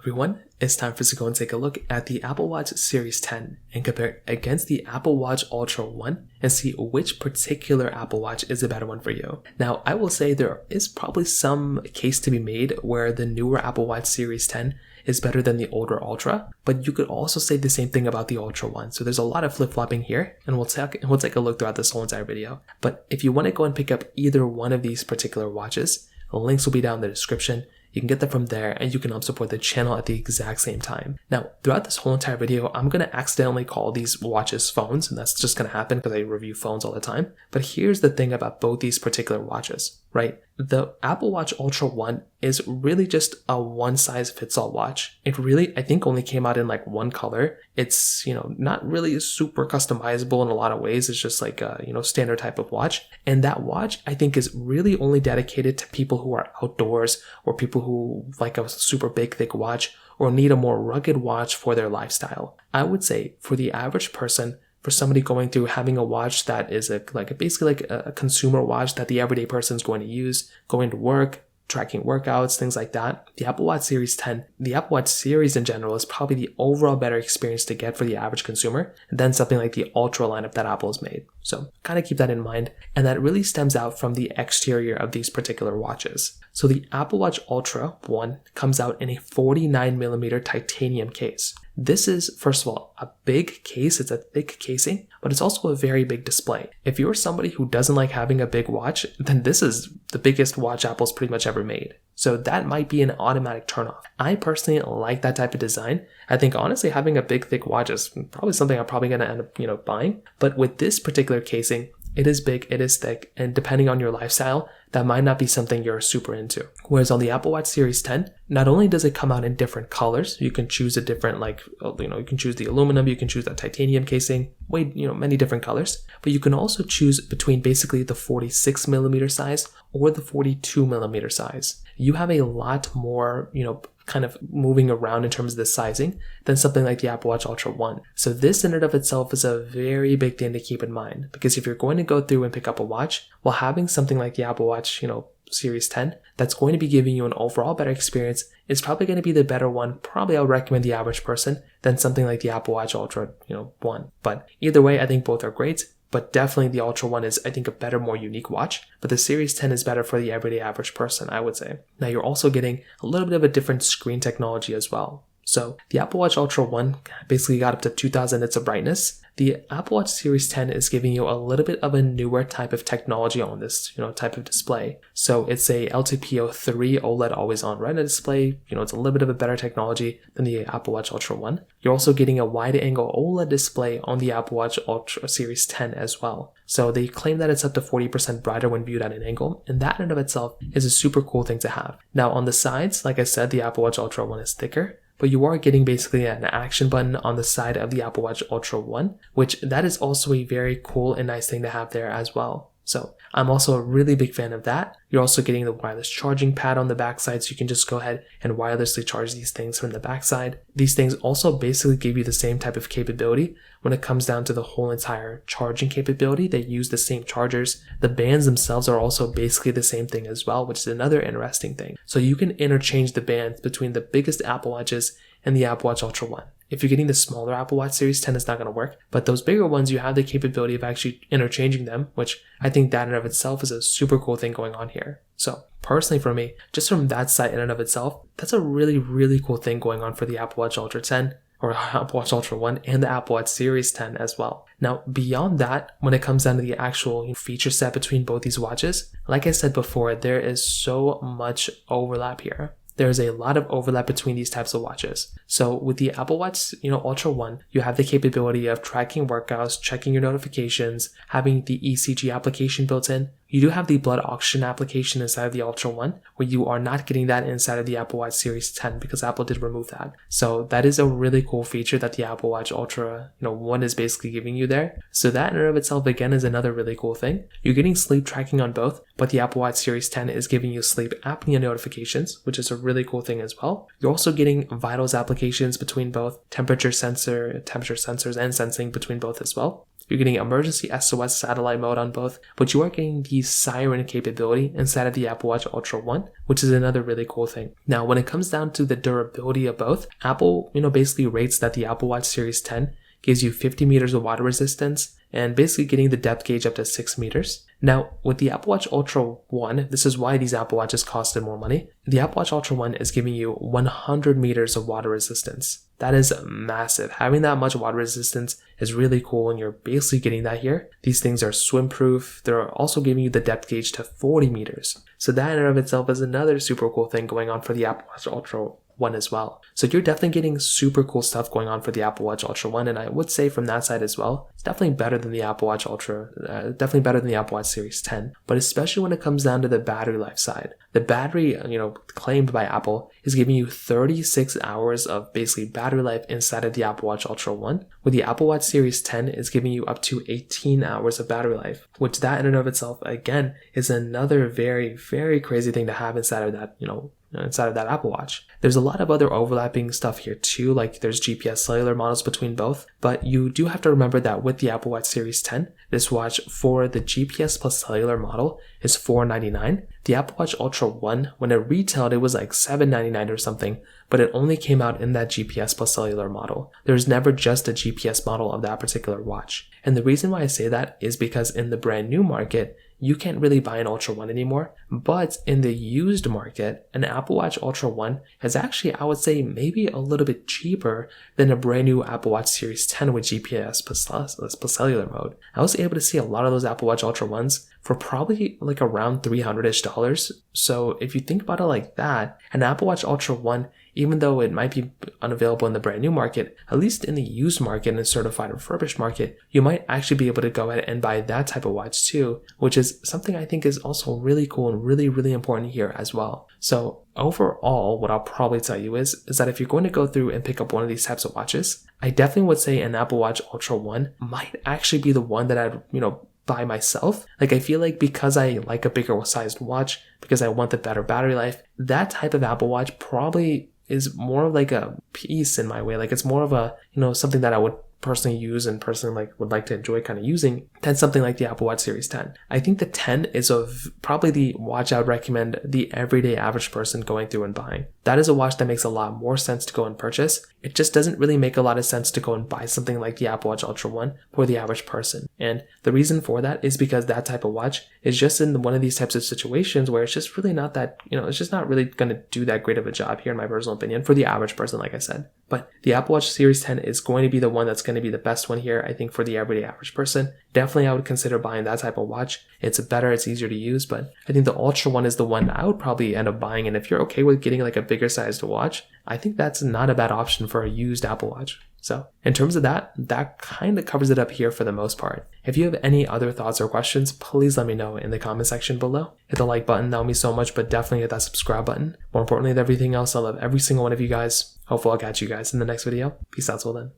everyone, it's time for us to go and take a look at the Apple Watch Series 10 and compare it against the Apple Watch Ultra 1 and see which particular Apple Watch is a better one for you. Now, I will say there is probably some case to be made where the newer Apple Watch Series 10 is better than the older Ultra, but you could also say the same thing about the Ultra 1. So there's a lot of flip-flopping here, and we'll take a look throughout this whole entire video. But if you want to go and pick up either one of these particular watches, the links will be down in the description. You can get them from there, and you can help support the channel at the exact same time. Now, throughout this whole entire video, I'm going to accidentally call these watches phones, and that's just going to happen because I review phones all the time. But here's the thing about both these particular watches, right? The Apple Watch Ultra 1 is really just a one-size-fits-all watch. It really, I think, only came out in like one color. It's, not really super customizable in a lot of ways. It's just like a, standard type of watch. And that watch, I think, is really only dedicated to people who are outdoors or people who like a super big, thick watch or need a more rugged watch for their lifestyle. I would say for the average person, for somebody going through having a watch that is basically like a consumer watch that the everyday person is going to use, going to work, tracking workouts, things like that, the Apple Watch Series 10, the Apple Watch series in general is probably the overall better experience to get for the average consumer than something like the Ultra lineup that Apple has made. So kind of keep that in mind. And that really stems out from the exterior of these particular watches. So the Apple Watch Ultra 1 comes out in a 49mm titanium case. This is, first of all, a big case. It's a thick casing, but it's also a very big display. If you're somebody who doesn't like having a big watch, then this is the biggest watch Apple's pretty much ever made. So that might be an automatic turnoff. I personally like that type of design. I think honestly having a big thick watch is probably something I'm probably going to end up, buying. But with this particular casing, it is big, it is thick, and depending on your lifestyle, that might not be something you're super into. Whereas on the Apple Watch Series 10, not only does it come out in different colors, you can choose a different, you can choose the aluminum, you can choose that titanium casing, many different colors, but you can also choose between basically the 46mm size or the 42mm size. You have a lot more, kind of moving around in terms of the sizing than something like the Apple Watch Ultra 1. So this in and of itself is a very big thing to keep in mind, because if you're going to go through and pick up a watch, while having something like the Apple Watch, Series 10, that's going to be giving you an overall better experience, is probably going to be the better one. Probably I would recommend the average person than something like the Apple Watch Ultra, 1. But either way, I think both are great. But definitely the Ultra 1 is, I think, a better, more unique watch. But the Series 10 is better for the everyday average person, I would say. Now, you're also getting a little bit of a different screen technology as well. So the Apple Watch Ultra 1 basically got up to 2000 nits of brightness. The Apple Watch Series 10 is giving you a little bit of a newer type of technology on this, type of display. So it's a LTPO3 OLED always-on retina display. It's a little bit of a better technology than the Apple Watch Ultra 1. You're also getting a wide-angle OLED display on the Apple Watch Ultra Series 10 as well. So they claim that it's up to 40% brighter when viewed at an angle, and that in and of itself is a super cool thing to have. Now on the sides, like I said, the Apple Watch Ultra 1 is thicker, but you are getting basically an action button on the side of the Apple Watch Ultra 1, which that is also a very cool and nice thing to have there as well. So I'm also a really big fan of that. You're also getting the wireless charging pad on the backside, so you can just go ahead and wirelessly charge these things from the backside. These things also basically give you the same type of capability when it comes down to the whole entire charging capability. They use the same chargers. The bands themselves are also basically the same thing as well, which is another interesting thing. So you can interchange the bands between the biggest Apple Watches and the Apple Watch Ultra 1. If you're getting the smaller Apple Watch Series 10, it's not going to work. But those bigger ones, you have the capability of actually interchanging them, which I think that in and of itself is a super cool thing going on here. So personally for me, just from that side in and of itself, that's a really, really cool thing going on for the Apple Watch Ultra 10 or Apple Watch Ultra 1 and the Apple Watch Series 10 as well. Now, beyond that, when it comes down to the actual feature set between both these watches, like I said before, there is so much overlap here. There's a lot of overlap between these types of watches. So with the Apple Watch, Ultra 1, you have the capability of tracking workouts, checking your notifications, having the ECG application built in. You do have the blood oxygen application inside of the Ultra 1, where you are not getting that inside of the Apple Watch Series 10 because Apple did remove that. So that is a really cool feature that the Apple Watch Ultra 1 is basically giving you there. So that in and of itself, again, is another really cool thing. You're getting sleep tracking on both, but the Apple Watch Series 10 is giving you sleep apnea notifications, which is a really cool thing as well. You're also getting vitals applications between both, temperature sensors and sensing between both as well. You're getting emergency SOS satellite mode on both, but you are getting the siren capability inside of the Apple Watch Ultra 1, which is another really cool thing. Now, when it comes down to the durability of both, Apple, basically rates that the Apple Watch Series 10 gives you 50 meters of water resistance and basically getting the depth gauge up to 6 meters. Now, with the Apple Watch Ultra 1, this is why these Apple Watches costed more money. The Apple Watch Ultra 1 is giving you 100 meters of water resistance. That is massive. Having that much water resistance is really cool, and you're basically getting that here. These things are swim proof. They're also giving you the depth gauge to 40 meters. So that in and of itself is another super cool thing going on for the Apple Watch Ultra 1 as well. So you're definitely getting super cool stuff going on for the Apple Watch Ultra 1, and I would say from that side as well, it's definitely better than the Apple Watch Ultra, definitely better than the Apple Watch Series 10. But especially when it comes down to the battery life side, the battery, claimed by Apple is giving you 36 hours of basically battery life inside of the Apple Watch Ultra 1, where the Apple Watch Series 10 is giving you up to 18 hours of battery life, which that in and of itself, again, is another very, very crazy thing to have inside of that, inside of that Apple Watch. There's a lot of other overlapping stuff here too, like there's GPS cellular models between both, but you do have to remember that with the Apple Watch Series 10, this watch for the GPS plus cellular model is $499. The Apple Watch Ultra 1, when it retailed, it was like $799 or something, but it only came out in that GPS plus cellular model. There's never just a GPS model of that particular watch. And the reason why I say that is because in the brand new market, you can't really buy an Ultra 1 anymore, but in the used market, an Apple Watch Ultra 1 is actually, I would say, maybe a little bit cheaper than a brand new Apple Watch Series 10 with GPS plus cellular mode. I was able to see a lot of those Apple Watch Ultra 1s for probably like around $300-ish. So if you think about it like that, an Apple Watch Ultra 1, even though it might be unavailable in the brand new market, at least in the used market and certified refurbished market, you might actually be able to go ahead and buy that type of watch too, which is something I think is also really cool and really, really important here as well. So overall, what I'll probably tell you is that if you're going to go through and pick up one of these types of watches, I definitely would say an Apple Watch Ultra 1 might actually be the one that I'd, buy myself. Like, I feel like because I like a bigger sized watch, because I want the better battery life, that type of Apple Watch probably is more of like a piece in my way. Like, it's more of a, something that I would personally use and personally would like to enjoy kind of using than something like the Apple Watch Series 10. I think the 10 is probably the watch I would recommend the everyday average person going through and buying. That is a watch that makes a lot more sense to go and purchase. It just doesn't really make a lot of sense to go and buy something like the Apple Watch Ultra 1 for the average person. And the reason for that is because that type of watch is just in one of these types of situations where it's just really not that, it's just not really going to do that great of a job here in my personal opinion for the average person, like I said. But the Apple Watch Series 10 is going to be the one that's going to be the best one here, I think, for the everyday average person. Definitely, I would consider buying that type of watch. It's better, it's easier to use, but I think the Ultra 1 is the one I would probably end up buying. And if you're okay with getting like a bigger sized watch, I think that's not a bad option for a used Apple Watch. So in terms of that kind of covers it up here for the most part. If you have any other thoughts or questions, please let me know in the comment section below. Hit the like button, that would mean so much, but definitely hit that subscribe button. More importantly than everything else, I love every single one of you guys. Hopefully I'll catch you guys in the next video. Peace out till then.